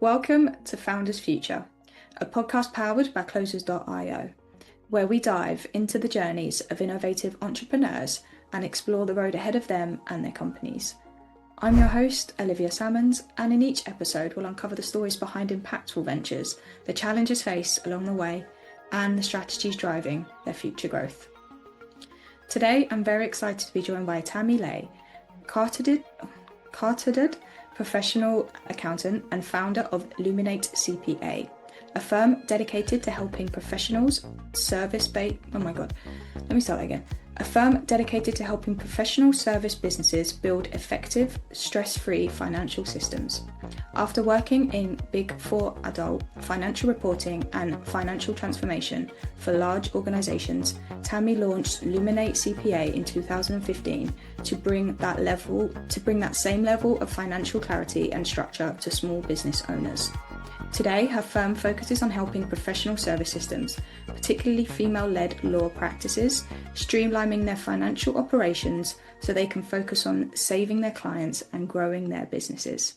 Welcome to Founders Future, a podcast powered by Closers.io, where we dive into the journeys of innovative entrepreneurs and explore the road ahead of them and their companies. I'm your host, Olivia Salmons, and in each episode we'll uncover the stories behind impactful ventures, the challenges faced along the way, and the strategies driving their future growth. Today, I'm very excited to be joined by Tammy Lai, chartered professional accountant and founder of Luminate CPA, a firm dedicated to helping professionals A firm dedicated to helping professional service businesses build effective, stress-free financial systems. After working in Big Four adult financial reporting and financial transformation for large organizations, Tammy launched Luminate CPA in 2015 to bring that same level of financial clarity and structure to small business owners. Today, her firm focuses on helping professional service systems, particularly female-led law practices, streamlining their financial operations so they can focus on saving their clients and growing their businesses.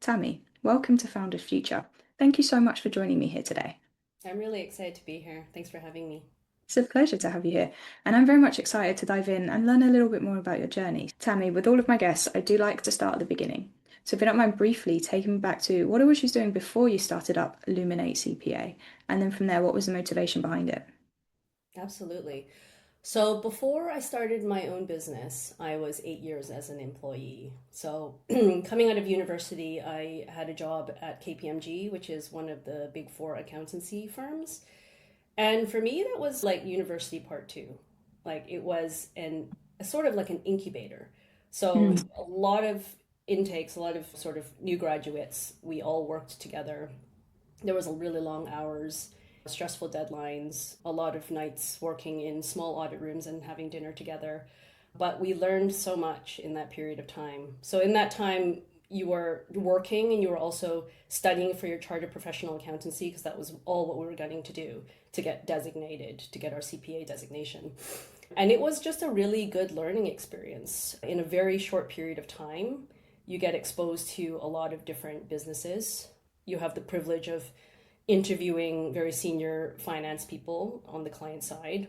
Tammy, welcome to Founders Future. Thank you so much for joining me here today. I'm really excited to be here. Thanks for having me. It's a pleasure to have you here, and I'm very much excited to dive in and learn a little bit more about your journey. Tammy, with all of my guests, I do like to start at the beginning. So if you don't mind briefly taking me back to what it was you was doing before you started up Luminate CPA, and then from there, what was the motivation behind it? Absolutely. So before I started my own business, I was 8 years as an employee. So coming out of university, I had a job at KPMG, which is one of the big four accountancy firms. And for me, that was like university part two. Like it was a sort of like an incubator. So a lot of intakes, a lot of sort of new graduates, we all worked together. There was a really long hours, stressful deadlines, a lot of nights working in small audit rooms and having dinner together. But we learned so much in that period of time. So in that time, you were working and you were also studying for your chartered professional accountancy, because that was all what we were getting to do to get designated, to get our CPA designation. And it was just a really good learning experience. In a very short period of time, you get exposed to a lot of different businesses. You have the privilege of interviewing very senior finance people on the client side.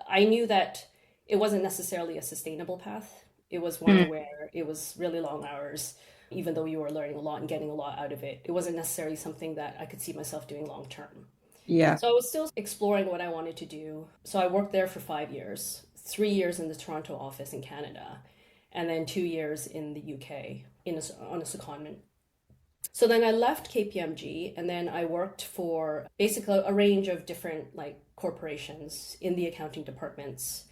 I knew that it wasn't necessarily a sustainable path. It was one where it was really long hours, even though you were learning a lot and getting a lot out of it. It wasn't necessarily something that I could see myself doing long term. Yeah. So I was still exploring what I wanted to do. So I worked there for 5 years, 3 years in the Toronto office in Canada, and then 2 years in the UK on a secondment. So then I left KPMG, and then I worked for basically a range of different like corporations in the accounting departments.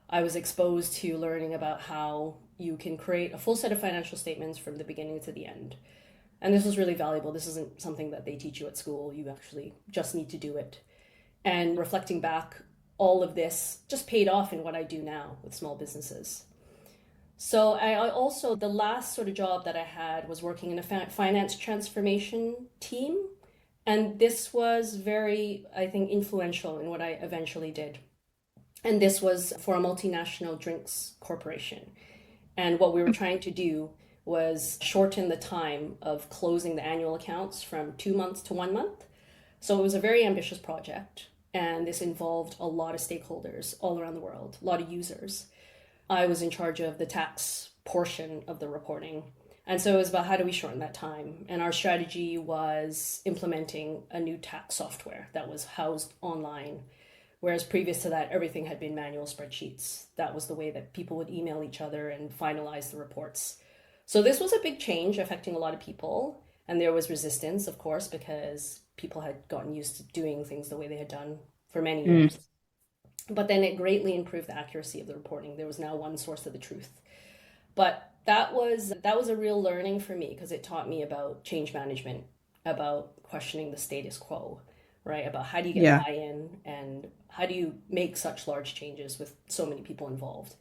I was exposed to learning about how you can create a full set of financial statements from the beginning to the end. And this was really valuable. This isn't something that they teach you at school. You actually just need to do it. And reflecting back, all of this just paid off in what I do now with small businesses. So I also, the last sort of job that I had was working in a finance transformation team. And this was very, I think, influential in what I eventually did. And this was for a multinational drinks corporation. And what we were trying to do was shorten the time of closing the annual accounts from 2 months to 1 month. So it was a very ambitious project. And this involved a lot of stakeholders all around the world, a lot of users. I was in charge of the tax portion of the reporting. And so it was about how do we shorten that time? And our strategy was implementing a new tax software that was housed online. Whereas previous to that, everything had been manual spreadsheets. That was the way that people would email each other and finalize the reports. So this was a big change affecting a lot of people. And there was resistance, of course, because people had gotten used to doing things the way they had done for many years. But then it greatly improved the accuracy of the reporting. There was now one source of the truth. But that was a real learning for me, because it taught me about change management, about questioning the status quo, right? About how do you get buy-in and how do you make such large changes with so many people involved.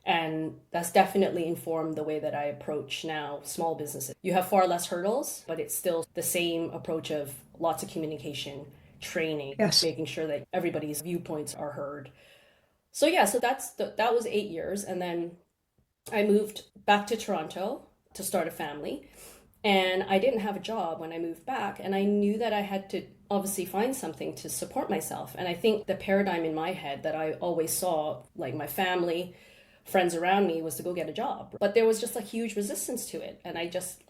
And that's definitely informed the way that I approach now small businesses. You have far less hurdles, but it's still the same approach of lots of communication, training, making sure that everybody's viewpoints are heard. So yeah, so that was 8 years. And then I moved back to Toronto to start a family. And I didn't have a job when I moved back, and I knew that I had to obviously find something to support myself. And I think the paradigm in my head that I always saw, like my family, friends around me, was to go get a job. But there was just a huge resistance to it. And I just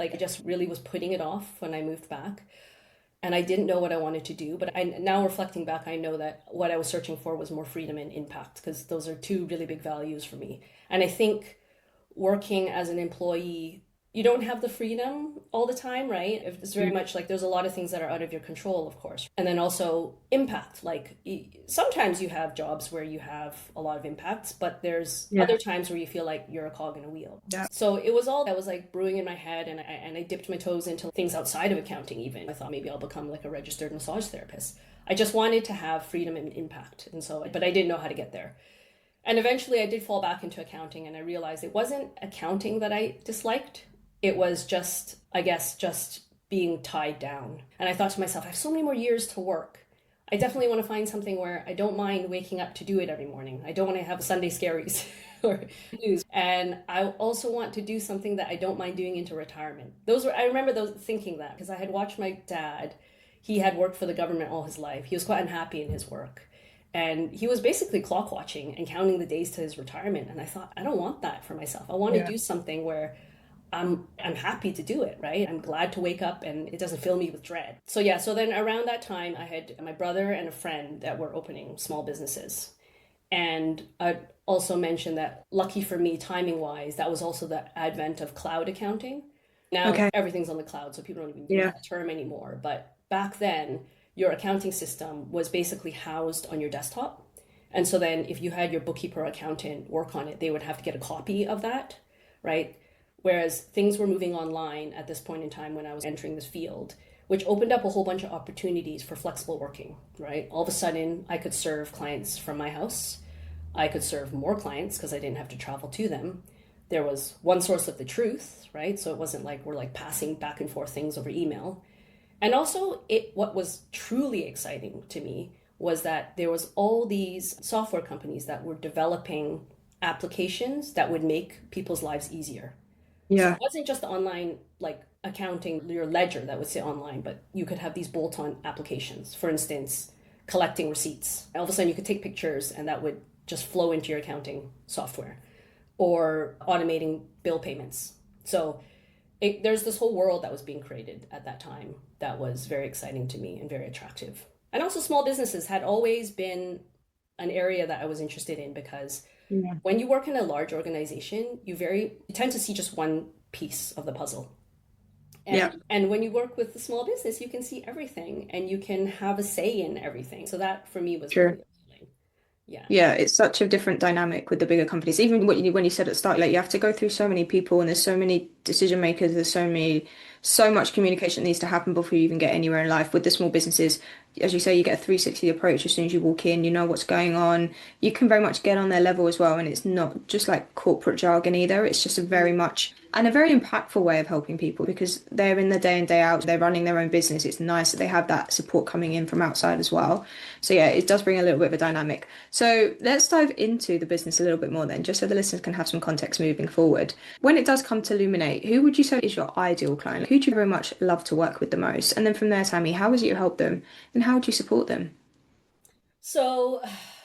really was putting it off when I moved back. And I didn't know what I wanted to do. But now reflecting back, I know that what I was searching for was more freedom and impact, because those are two really big values for me. And I think working as an employee, you don't have the freedom all the time, right? It's very much like there's a lot of things that are out of your control, of course. And then also impact. Like sometimes you have jobs where you have a lot of impacts, but there's other times where you feel like you're a cog in a wheel. Yeah. So it was all that was like brewing in my head, and I dipped my toes into things outside of accounting even. I thought maybe I'll become like a registered massage therapist. I just wanted to have freedom and impact. And so, but I didn't know how to get there. And eventually I did fall back into accounting, and I realized it wasn't accounting that I disliked. It was just, I guess, just being tied down. And I thought to myself, I have so many more years to work. I definitely want to find something where I don't mind waking up to do it every morning. I don't want to have Sunday scaries or news. And I also want to do something that I don't mind doing into retirement. I remember thinking that because I had watched my dad. He had worked for the government all his life. He was quite unhappy in his work. And he was basically clock watching and counting the days to his retirement. And I thought, I don't want that for myself. I want to do something where I'm happy to do it, right? I'm glad to wake up and it doesn't fill me with dread. So then around that time, I had my brother and a friend that were opening small businesses. And I also mentioned that, lucky for me, timing wise, that was also the advent of cloud accounting. Now everything's on the cloud, so people don't even use that term anymore. But back then, your accounting system was basically housed on your desktop. And so then if you had your bookkeeper or accountant work on it, they would have to get a copy of that, right? Whereas things were moving online at this point in time when I was entering this field, which opened up a whole bunch of opportunities for flexible working, right? All of a sudden, I could serve clients from my house. I could serve more clients because I didn't have to travel to them. There was one source of the truth, right? So it wasn't like we're like passing back and forth things over email. And also, what was truly exciting to me was that there was all these software companies that were developing applications that would make people's lives easier. So it wasn't just online, like accounting, your ledger that would sit online, but you could have these bolt-on applications. For instance, collecting receipts. All of a sudden, you could take pictures and that would just flow into your accounting software, or automating bill payments. So there's this whole world that was being created at that time that was very exciting to me and very attractive. And also small businesses had always been an area that I was interested in, because when you work in a large organization, you tend to see just one piece of the puzzle. And when you work with a small business, you can see everything and you can have a say in everything. So that for me was really appealing. Yeah, it's such a different dynamic with the bigger companies. Even when you said at the start, like you have to go through so many people and there's so many decision makers, so much communication that needs to happen before you even get anywhere in life. With the small businesses, as you say, you get a 360 approach as soon as you walk in, you know what's going on. You can very much get on their level as well, and it's not just like corporate jargon either. It's just a very much and a very impactful way of helping people, because they're in the day in, day out, they're running their own business. It's nice that they have that support coming in from outside as well. So yeah, it does bring a little bit of a dynamic. So let's dive into the business a little bit more then, just so the listeners can have some context moving forward. When it does come to Luminate, who would you say is your ideal client? Who do you very much love to work with the most? And then from there, Tammy, how is it you help them and how would you support them? So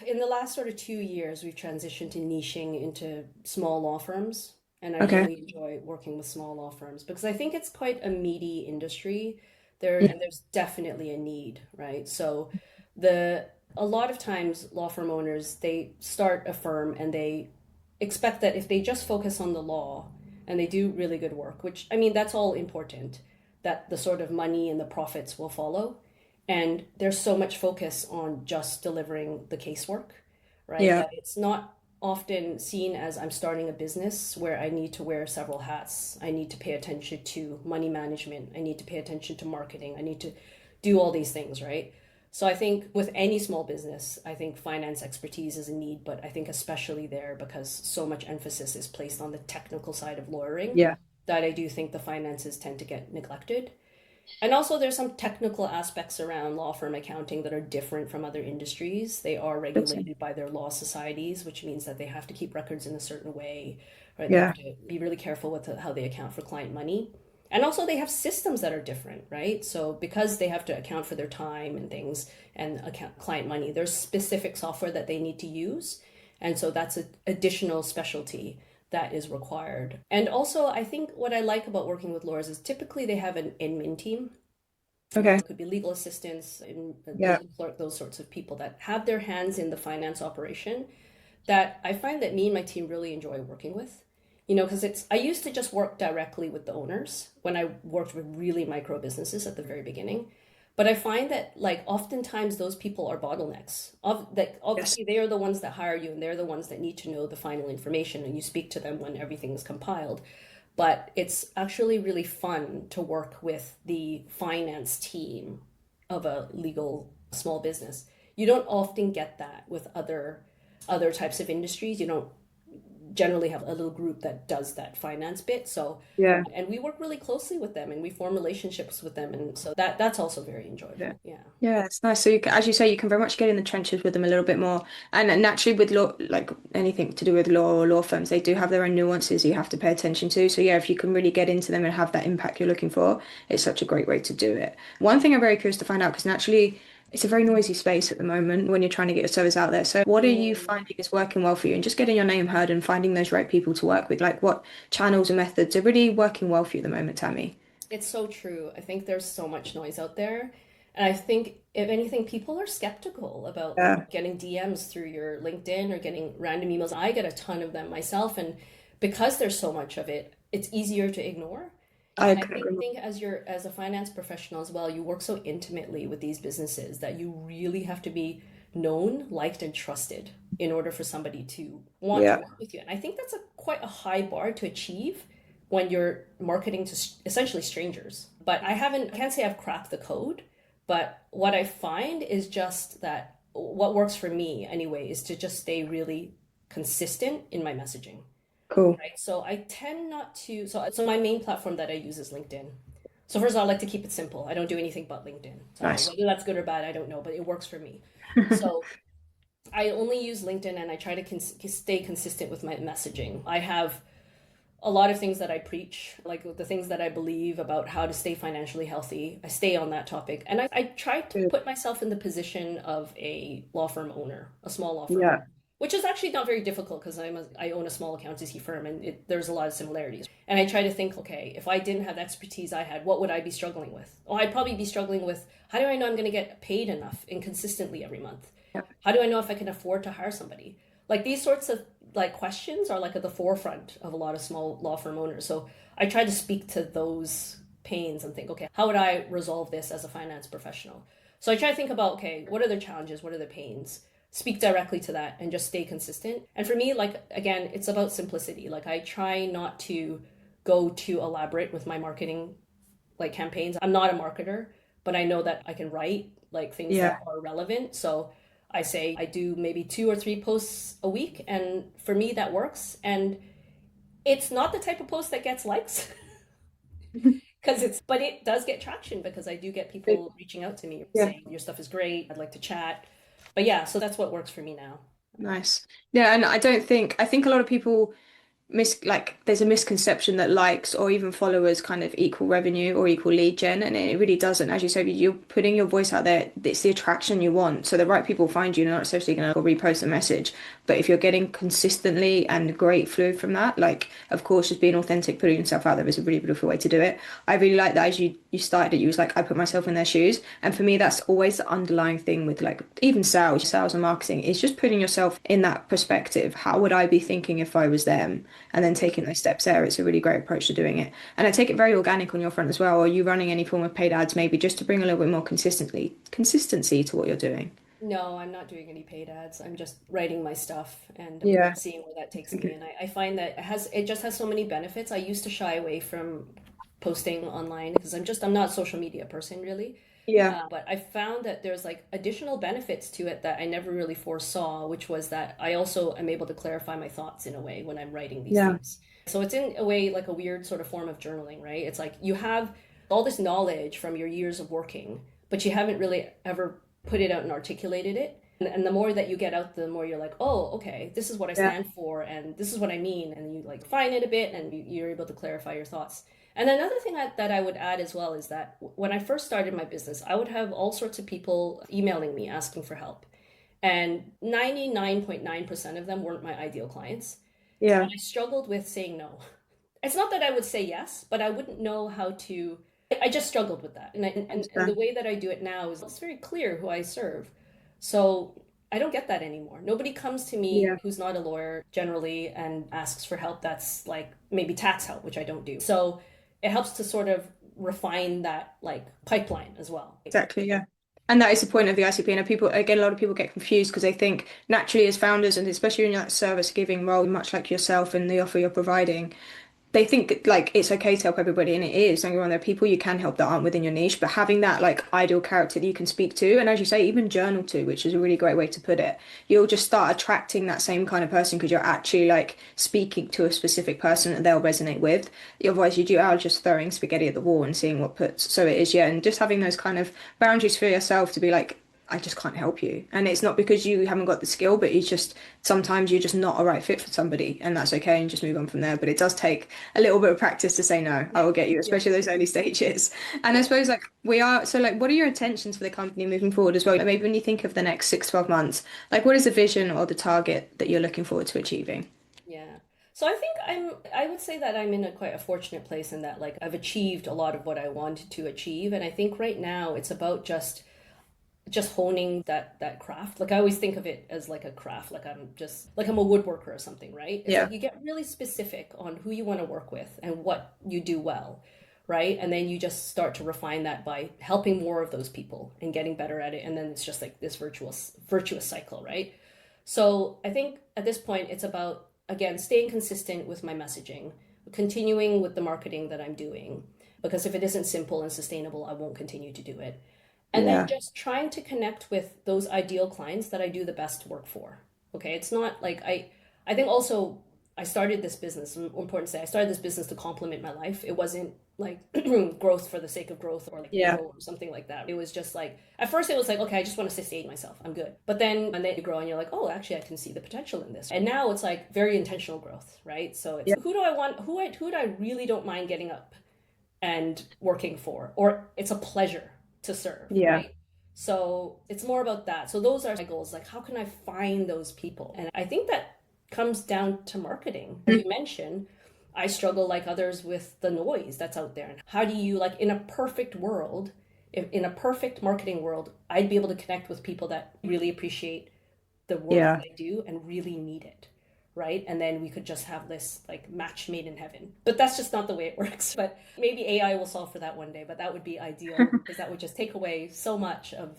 in the last sort of 2 years, we've transitioned to niching into small law firms. And I Okay. really enjoy working with small law firms because I think it's quite a meaty industry Yeah. and there's definitely a need, right? So the a lot of times law firm owners, they start a firm and they expect that if they just focus on the law and they do really good work, which I mean that's all important, that the sort of money and the profits will follow. And there's so much focus on just delivering the casework, right? Yeah. That it's not often seen as I'm starting a business where I need to wear several hats. I need to pay attention to money management. I need to pay attention to marketing. I need to do all these things, right? So I think with any small business, I think finance expertise is a need, but I think especially there because so much emphasis is placed on the technical side of lawyering Yeah. that I do think the finances tend to get neglected. And also, there's some technical aspects around law firm accounting that are different from other industries. They are Awesome. regulated by their law societies, which means that they have to keep records in a certain way, right? They have Yeah. to be really careful with how they account for client money. And also they have systems that are different, right? So because they have to account for their time and things and account client money, there's specific software that they need to use. And so that's an additional specialty that is required. And also, I think what I like about working with lawyers is typically they have an admin team. Okay. It could be legal assistants, Yeah. legal clerk, those sorts of people that have their hands in the finance operation that I find that me and my team really enjoy working with. You know, because I used to just work directly with the owners when I worked with really micro businesses at the very beginning. But I find that like oftentimes those people are bottlenecks. That Yes. obviously they are the ones that hire you and they're the ones that need to know the final information and you speak to them when everything is compiled. But it's actually really fun to work with the finance team of a legal small business. You don't often get that with other types of industries. You don't generally have a little group that does that finance bit. So, Yeah. and we work really closely with them and we form relationships with them. And so that's also very Yeah. enjoyable. Yeah. Yeah, it's nice. So you can, as you say, you can very much get in the trenches with them a little bit more. And naturally with law, like anything to do with law or law firms, they do have their own nuances you have to pay attention to. So yeah, if you can really get into them and have that impact you're looking for, it's such a great way to do it. One thing I'm very curious to find out, because naturally it's a very noisy space at the moment when you're trying to get your service out there. So what are you Mm. finding is working well for you and just getting your name heard and finding those right people to work with? Like what channels and methods are really working well for you at the moment, Tammy? It's so true. I think there's so much noise out there. And I think, if anything, people are skeptical about Yeah, getting DMs through your LinkedIn or getting random emails. I get a ton of them myself. And because there's so much of it, it's easier to ignore. I And I couldn't agree more. think as a finance professional as well, you work so intimately with these businesses that you really have to be known, liked, and trusted in order for somebody to want to Yeah, work with you. And I think that's quite a high bar to achieve when you're marketing to essentially strangers. But I can't say I've cracked the code, but what I find is just that what works for me anyway is to just stay really consistent in my messaging. cool. Right. So I tend not to. So my main platform that I use is LinkedIn. So first of all, I like to keep it simple. I don't do anything but LinkedIn. So Nice. whether that's good or bad, I don't know, but it works for me. So I only use LinkedIn and I try to stay consistent with my messaging. I have a lot of things that I preach, like the things that I believe about how to stay financially healthy. I stay on that topic. And I try to Good. put myself in the position of a law firm owner, a small law firm Yeah. owner, which is actually not very difficult because I own a small accountancy firm and there's a lot of similarities. And I try to think, okay, if I didn't have the expertise I had, what would I be struggling with? Oh, I'd probably be struggling with how do I know I'm going to get paid enough and consistently every month? Yeah. How do I know if I can afford to hire somebody? Like these sorts of like questions are like at the forefront of a lot of small law firm owners. So I try to speak to those pains and think, okay, how would I resolve this as a finance professional? So I try to think about, okay, what are the challenges? What are the pains? Speak directly to that and just stay consistent. And for me, like, again, it's about simplicity. Like I try not to go too elaborate with my marketing like campaigns. I'm not a marketer, but I know that I can write like things Yeah. that are relevant. So I say I do maybe 2 or 3 posts a week, and for me that works. And it's not the type of post that gets likes because but it does get traction because I do get people reaching out to me Yeah. saying your stuff is great. I'd like to chat. But yeah, so that's what works for me now. Nice. Yeah, and I think a lot of people there's a misconception that likes or even followers kind of equal revenue or equal lead gen, and it really doesn't. As you said, you're putting your voice out there. It's the attraction you want, so the right people find you. They're not necessarily going to repost a message, but if you're getting consistently and great fluid from that, like of course, just being authentic, putting yourself out there is a really beautiful way to do it. I really like that. As you started it, you was like, I put myself in their shoes, and for me, that's always the underlying thing with like even sales and marketing is just putting yourself in that perspective. How would I be thinking if I was them? And then taking those steps there, it's a really great approach to doing it. And I take it very organic on your front as well. Are you running any form of paid ads maybe just to bring a little bit more consistency to what you're doing? No, I'm not doing any paid ads. I'm just writing my stuff and Yeah. seeing where that takes me. Okay. And I find that it just has so many benefits. I used to shy away from posting online because I'm not a social media person really. Yeah. But I found that there's like additional benefits to it that I never really foresaw, which was that I also am able to clarify my thoughts in a way when I'm writing these Yeah. things. So it's in a way like a weird sort of form of journaling, right? It's like you have all this knowledge from your years of working, but you haven't really ever put it out and articulated it. And the more that you get out, the more you're like, oh, okay, this is what I Yeah. stand for, and this is what I mean. And you like refine it a bit, and you're able to clarify your thoughts. And another thing that I would add as well is that when I first started my business, I would have all sorts of people emailing me asking for help. And 99.9% of them weren't my ideal clients. Yeah, And I struggled with saying no. It's not that I would say yes, but I wouldn't know how to. I just struggled with that. And the understand. way that I do it now is it's very clear who I serve. So I don't get that anymore. Nobody comes to me Yeah, who's not a lawyer generally and asks for help that's like maybe tax help, which I don't do. So it helps to sort of refine that like pipeline as well. exactly. Yeah. And that is the point of the ICP. And people, again, a lot of people get confused because they think naturally as founders, and especially in that service giving role, much like yourself and the offer you're providing, they think like it's okay to help everybody, and it is. Don't get me wrong, there are people you can help that aren't within your niche, but having that like ideal character that you can speak to, and as you say, even journal to, which is a really great way to put it, you'll just start attracting that same kind of person because you're actually like speaking to a specific person that they'll resonate with. Otherwise, you are just throwing spaghetti at the wall and seeing what puts. So it is, yeah, and just having those kind of boundaries for yourself to be like, I just can't help you. And it's not because you haven't got the skill, but it's just sometimes you're just not a right fit for somebody, and that's okay, and just move on from there. But it does take a little bit of practice to say no. I will get you, Yeah. especially those early stages. And I Yeah. suppose like we are, so like what are your intentions for the company moving forward as well? Like maybe when you think of the next 6, 12 months, like what is the vision or the target that you're looking forward to achieving? Yeah. So I think I would say that I'm in a quite a fortunate place in that like I've achieved a lot of what I wanted to achieve. And I think right now it's about just honing that craft. Like I always think of it as like a craft, like I'm just like I'm a woodworker or something, right? It's like Yeah. you get really specific on who you want to work with and what you do well, right? And then you just start to refine that by helping more of those people and getting better at it. And then it's just like this virtuous cycle, right? So I think at this point it's about again staying consistent with my messaging, continuing with the marketing that I'm doing, because if it isn't simple and sustainable, I won't continue to do it. And then Yeah. just trying to connect with those ideal clients that I do the best work for. Okay, it's not like I think also I started this business, important to say, I started this business to complement my life. It wasn't like growth for the sake of growth or like ego Yeah. or something like that. It was just like at first it was like, okay, I just want to sustain myself. I'm good. But then and then you grow and you're like, oh, actually I can see the potential in this. And now it's like very intentional growth, right? So it's Yeah. who do I want who do I really don't mind getting up and working for, or it's a pleasure to serve, Yeah. right? So it's more about that. So those are my goals. Like, how can I find those people? And I think that comes down to marketing. As you mentioned, I struggle like others with the noise that's out there. And how do you, like, in a perfect world, if, in a perfect marketing world, I'd be able to connect with people that really appreciate the work that Yeah. I do and really need it, right? And then we could just have this like match made in heaven. But that's just not the way it works. But maybe AI will solve for that one day, but that would be ideal because that would just take away so much of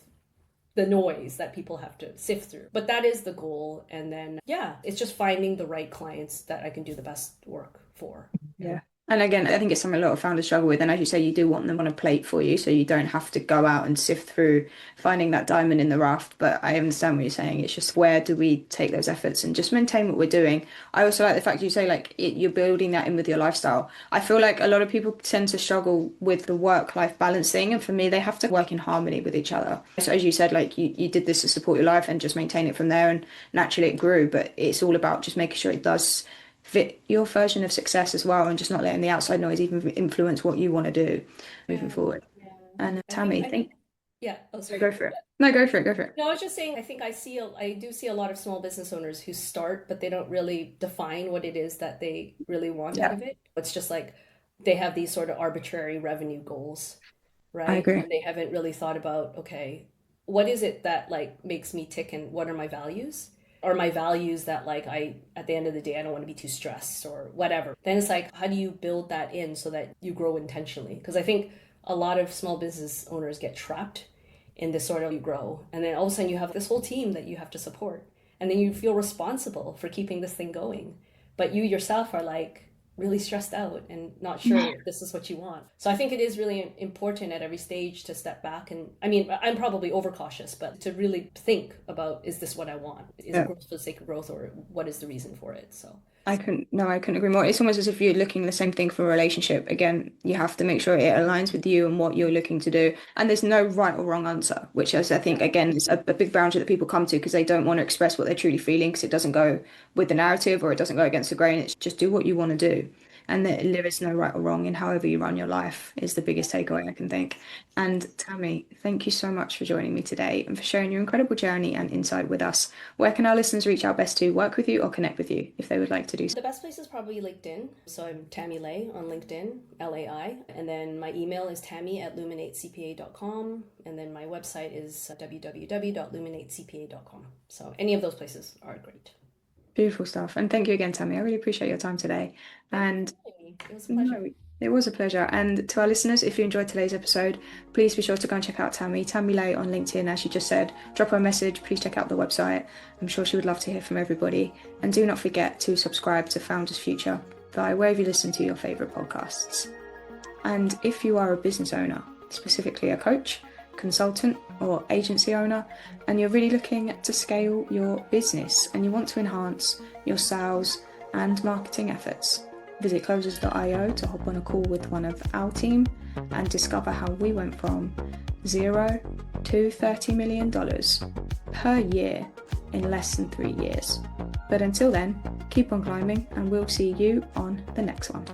the noise that people have to sift through. But that is the goal. And then, yeah, it's just finding the right clients that I can do the best work for. Yeah. Yeah. And again, I think it's something a lot of founders struggle with. And as you say, you do want them on a plate for you, so you don't have to go out and sift through finding that diamond in the rough. But I understand what you're saying. It's just where do we take those efforts and just maintain what we're doing. I also like the fact you say like you're building that in with your lifestyle. I feel like a lot of people tend to struggle with the work-life balance thing, and for me, they have to work in harmony with each other. So as you said, like you did this to support your life and just maintain it from there, and naturally it grew. But it's all about just making sure it does fit your version of success as well, and just not letting the outside noise even influence what you want to do moving Yeah. forward. Yeah. And I Tammy, think, think yeah. Oh, sorry. go for it. No, go for it. Go for it. No, I was just saying, I think I do see a lot of small business owners who start, but they don't really define what it is that they really want out Yeah, of it. It's just like they have these sort of arbitrary revenue goals, I right? agree. And they haven't really thought about, okay, what is it that like makes me tick and what are my values? Or my values that like at the end of the day, I don't want to be too stressed or whatever. Then it's like, how do you build that in so that you grow intentionally? Because I think a lot of small business owners get trapped in this sort of you grow and then all of a sudden you have this whole team that you have to support and then you feel responsible for keeping this thing going but you yourself are like really stressed out and not sure if this is what you want. So I think it is really important at every stage to step back and I mean I'm probably overcautious but to really think about is this what I want, is it Yeah. growth for the sake of growth or what is the reason for it. So I couldn't agree more. It's almost as if you're looking the same thing for a relationship. Again, you have to make sure it aligns with you and what you're looking to do. And there's no right or wrong answer, which is, I think, yeah. again, is a big boundary that people come to because they don't want to express what they're truly feeling because it doesn't go with the narrative or it doesn't go against the grain. It's just do what you want to do. and that there is no right or wrong in however you run your life is the biggest takeaway I can think. And Tammy, thank you so much for joining me today and for sharing your incredible journey and insight with us. Where can our listeners reach out best to work with you or connect with you if they would like to do so? The best place is probably LinkedIn. So I'm Tammy Lai on LinkedIn, Lai. And then my email is tammy@luminatecpa.com. And then my website is www.luminatecpa.com. So any of those places are great. Beautiful stuff. And thank you again, Tammy. I really appreciate your time today. And it was a pleasure. no, it was a pleasure. And to our listeners, if you enjoyed today's episode, please be sure to go and check out Tammy Lai on LinkedIn, as she just said. Drop her a message. Please check out the website. I'm sure she would love to hear from everybody. And do not forget to subscribe to Founders Future via wherever you listen to your favourite podcasts. And if you are a business owner, specifically a coach, consultant or agency owner, and you're really looking to scale your business and you want to enhance your sales and marketing efforts, visit closers.io to hop on a call with one of our team and discover how we went from $0 to $30 million per year in less than 3 years. But until then, keep on climbing and we'll see you on the next one.